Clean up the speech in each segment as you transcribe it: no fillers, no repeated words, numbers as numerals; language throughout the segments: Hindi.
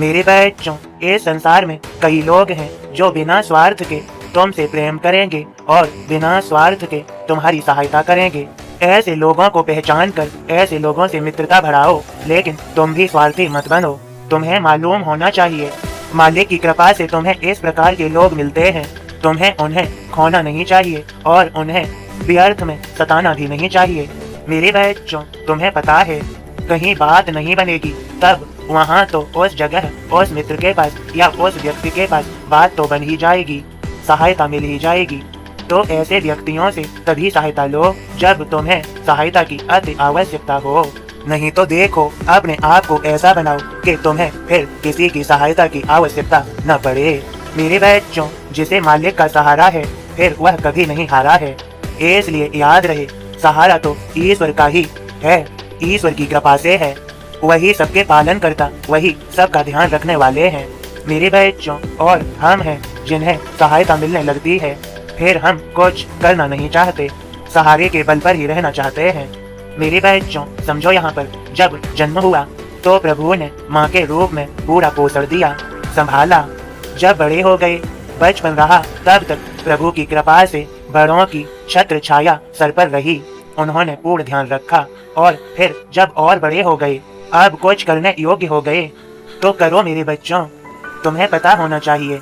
मेरे बच्चों, इस संसार में कई लोग हैं जो बिना स्वार्थ के तुमसे प्रेम करेंगे और बिना स्वार्थ के तुम्हारी सहायता करेंगे। ऐसे लोगों को पहचान कर ऐसे लोगों से मित्रता बढ़ाओ, लेकिन तुम भी स्वार्थी मत बनो। तुम्हें मालूम होना चाहिए, मालिक की कृपा से तुम्हें इस प्रकार के लोग मिलते हैं। तुम्हें उन्हें खोना नहीं चाहिए और उन्हें व्यर्थ में सताना भी नहीं चाहिए। मेरे बच्चों, तुम्हें पता है, कहीं बात नहीं बनेगी तब वहाँ तो उस जगह उस मित्र के पास या उस व्यक्ति के पास बात तो बन ही जाएगी, सहायता मिल ही जाएगी। तो ऐसे व्यक्तियों से तभी सहायता लो जब तुम्हें सहायता की अति आवश्यकता हो। नहीं तो देखो, अपने आप को ऐसा बनाओ कि तुम्हें फिर किसी की सहायता की आवश्यकता न पड़े। मेरे बच्चों, जिसे मालिक का सहारा है फिर वह कभी नहीं हारा है। इसलिए याद रहे, सहारा तो ईश्वर का ही है, ईश्वर की कृपा से है। वही सबके पालन करता, वही सबका ध्यान रखने वाले हैं। मेरे बच्चों, और हम हैं जिन्हें सहायता मिलने लगती है फिर हम कुछ करना नहीं चाहते, सहारे के बल पर ही रहना चाहते हैं। मेरे बच्चों, समझो, यहाँ पर जब जन्म हुआ तो प्रभु ने माँ के रूप में पूरा पोषण दिया, संभाला। जब बड़े हो गए, बचपन रहा, तब तक प्रभु की कृपा से बड़ों की छत्र छाया सर पर रही, उन्होंने पूर्ण ध्यान रखा। और फिर जब और बड़े हो गए, अब कुछ करने योग्य हो गए तो करो। मेरे बच्चों, तुम्हें पता होना चाहिए,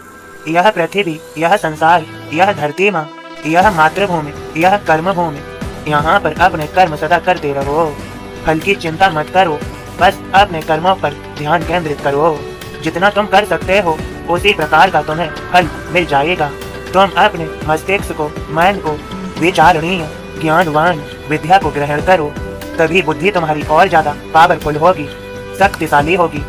यह पृथ्वी, यह संसार, यह धरती माँ, यह मातृभूमि, यह कर्म भूमि, यहाँ पर अपने कर्म सदा करते रहो। फल की चिंता मत करो, बस अपने कर्मों पर ध्यान केंद्रित करो। जितना तुम कर सकते हो उसी प्रकार का तुम्हें फल मिल जाएगा। तुम अपने मस्तिष्क को, मन को विचारणीय, ज्ञानवान, विद्या को ग्रहण करो, तभी बुद्धि तुम्हारी और ज्यादा पावरफुल होगी, शक्तिशाली होगी।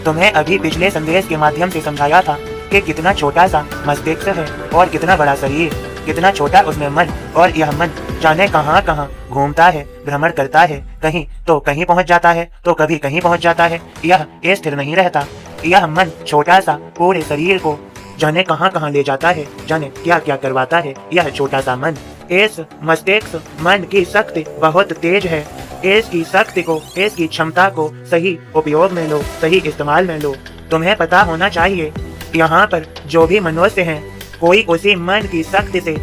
तुम्हें अभी पिछले संदेश के माध्यम से समझाया था कि कितना छोटा सा मस्तिष्क है और कितना बड़ा शरीर, कितना छोटा उसमें मन, और यह मन जाने कहाँ कहाँ घूमता है, भ्रमण करता है, कहीं तो कहीं पहुँच जाता है तो कभी कहीं पहुँच जाता है। यह स्थिर नहीं रहता। यह मन छोटा सा पूरे शरीर को जाने कहाँ कहाँ ले जाता है, जाने क्या क्या करवाता है यह छोटा सा मन। इस मस्तिष्क मन की शक्ति बहुत तेज है। इसकी शक्ति को, इसकी क्षमता को सही उपयोग में लो, सही इस्तेमाल में लो। तुम्हें पता होना चाहिए, यहाँ पर जो भी मनुष्य हैं, कोई उसी मन की शक्ति से,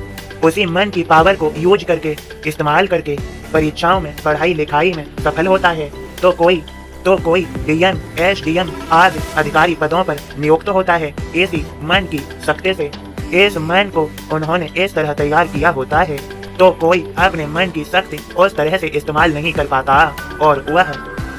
उसी मन की पावर को यूज करके, इस्तेमाल करके परीक्षाओं में, पढ़ाई लिखाई में सफल होता है, तो कोई डीएम, एसडीएम आदि अधिकारी पदों पर नियुक्त होता है इसी मन की शक्ति से। इस मन को उन्होंने इस तरह तैयार किया होता है, तो कोई अपने मन की शक्ति उस तरह से इस्तेमाल नहीं कर पाता और वह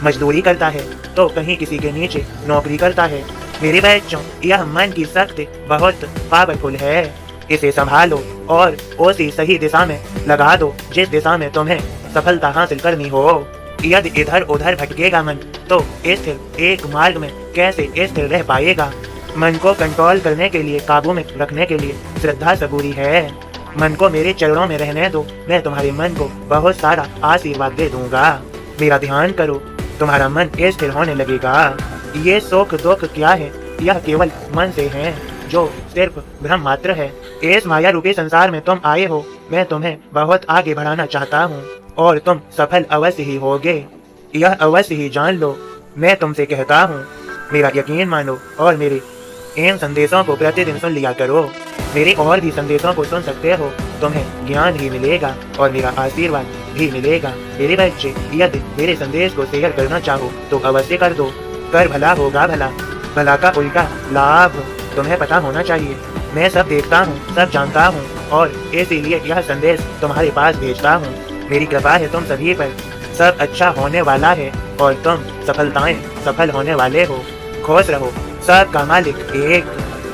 मजदूरी करता है तो कहीं किसी के नीचे नौकरी करता है। मेरे बच्चों, यह मन की शक्ति बहुत पावरफुल है, इसे संभालो और उसी सही दिशा में लगा दो जिस दिशा में तुम्हें सफलता हासिल करनी हो। यदि इधर उधर भटकेगा मन तो स्थिर एक मार्ग में कैसे स्थिर रह पाएगा। मन को कंट्रोल करने के लिए, काबू में रखने के लिए श्रद्धा सबूरी है। मन को मेरे चरणों में रहने दो, मैं तुम्हारे मन को बहुत सारा आशीर्वाद दे दूंगा। मेरा ध्यान करो, तुम्हारा मन स्थिर होने लगेगा। ये सुख दुख क्या है, यह केवल मन से है जो सिर्फ भ्रम मात्र है। इस माया रूपी संसार में तुम आए हो, मैं तुम्हें बहुत आगे बढ़ाना चाहता हूँ और तुम सफल अवश्य ही होगे, यह अवश्य ही जान लो। मैं तुमसे कहता हूँ, मेरा यकीन मानो और मेरे इन संदेशों को प्रतिदिन सुन लिया करो। मेरे और भी संदेशों को सुन सकते हो, तुम्हें ज्ञान ही मिलेगा और मेरा आशीर्वाद भी मिलेगा। मेरे बच्चे, यदि मेरे संदेश को शेयर करना चाहो तो अवश्य कर दो। कर भला होगा भला, भला का उल्टा लाभ। तुम्हें पता होना चाहिए, मैं सब देखता हूँ, सब जानता हूँ और इसीलिए यह संदेश तुम्हारे पास भेजता हूँ। मेरी कृपा है तुम सभी पर, सब अच्छा होने वाला है और तुम सफल होने वाले हो। खुश रहो, सबका मालिक एक।